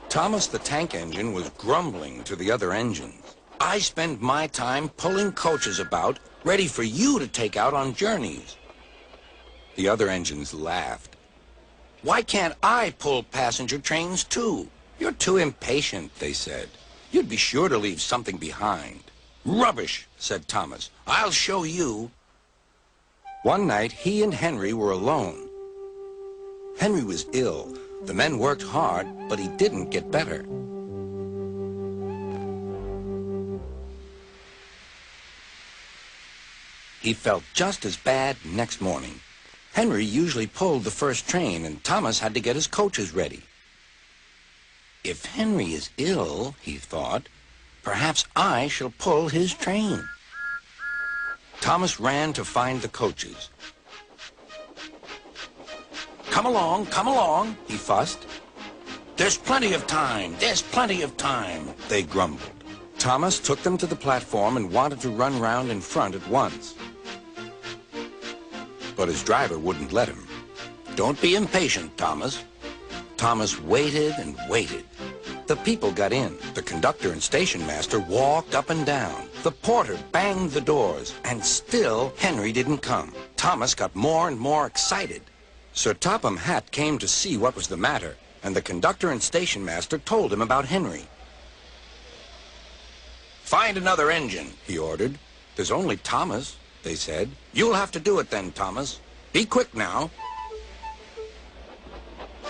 Thomas the tank engine was grumbling to the other engines. I spend my time pulling coaches about, ready for you to take out on journeys. The other engines laughed. Why can't I pull passenger trains too? You're too impatient, they said. You'd be sure to leave something behind. Rubbish, said Thomas. I'll show you. One night, he and Henry were alone. Henry was ill. The men worked hard, but he didn't get better. He felt just as bad next morning. Henry usually pulled the first train, and Thomas had to get his coaches ready. If Henry is ill, he thought, perhaps I shall pull his train. Thomas ran to find the coaches. Come along, he fussed. There's plenty of time, they grumbled. Thomas took them to the platform and wanted to run round in front at once. But his driver wouldn't let him. Don't be impatient, Thomas. Thomas waited and waited. The people got in. The conductor and station master walked up and down. The porter banged the doors, and still Henry didn't come. Thomas got more and more excited. Sir Topham Hatt came to see what was the matter, and the conductor and station master told him about Henry. Find another engine, he ordered. There's only Thomas, they said. You'll have to do it then, Thomas. Be quick now.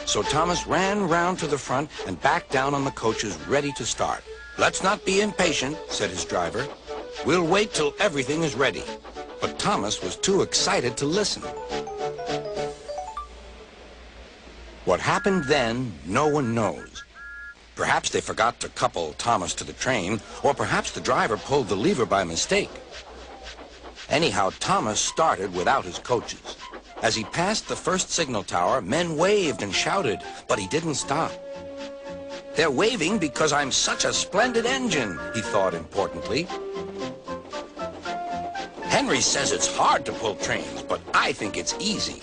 So Thomas ran round to the front and back down on the coaches, ready to start. Let's not be impatient, said his driver. We'll wait till everything is ready. But Thomas was too excited to listen. What happened then, no one knows. Perhaps they forgot to couple Thomas to the train, or perhaps the driver pulled the lever by mistake. Anyhow, Thomas started without his coaches. As he passed the first signal tower, men waved and shouted, but he didn't stop. They're waving because I'm such a splendid engine, he thought importantly. Henry says it's hard to pull trains, but I think it's easy.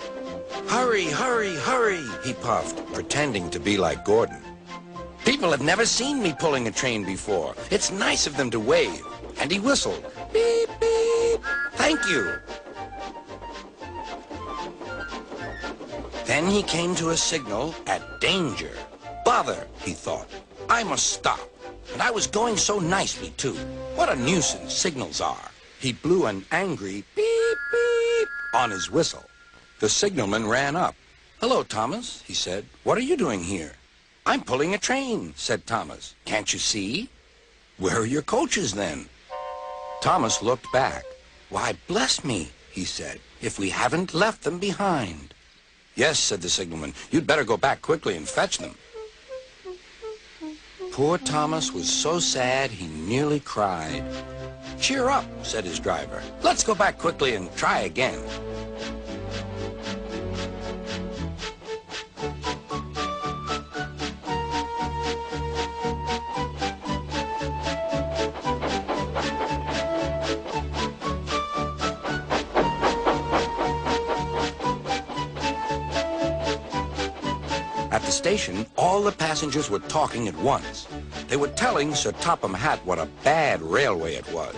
Hurry, hurry, hurry, he puffed, pretending to be like Gordon. People have never seen me pulling a train before. It's nice of them to wave. And he whistled. Beep, beep. Thank you. Then he came to a signal at danger. Bother, he thought. I must stop. And I was going so nicely, too. What a nuisance signals are. He blew an angry beep, beep on his whistle. The signalman ran up. Hello, Thomas, he said. What are you doing here? I'm pulling a train, said Thomas. Can't you see? Where are your coaches, then? Thomas looked back. Why, bless me, he said, if we haven't left them behind. Yes, said the signalman. You'd better go back quickly and fetch them. Poor Thomas was so sad he nearly cried. Cheer up, said his driver. Let's go back quickly and try again. At the station, all the passengers were talking at once. They were telling Sir Topham Hatt what a bad railway it was.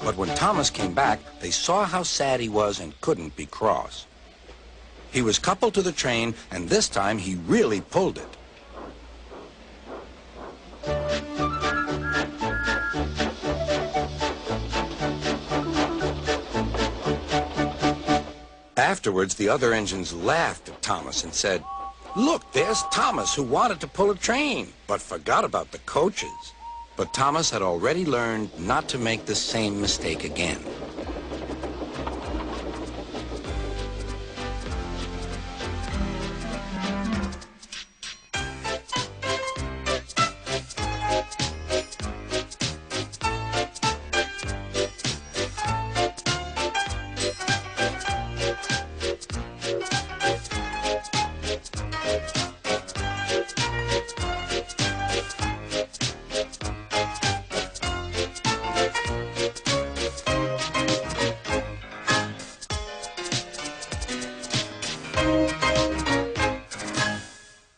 But when Thomas came back, they saw how sad he was and couldn't be cross. He was coupled to the train, and this time he really pulled it. Afterwards, the other engines laughed at Thomas and said, Look, there's Thomas who wanted to pull a train, but forgot about the coaches. But Thomas had already learned not to make the same mistake again.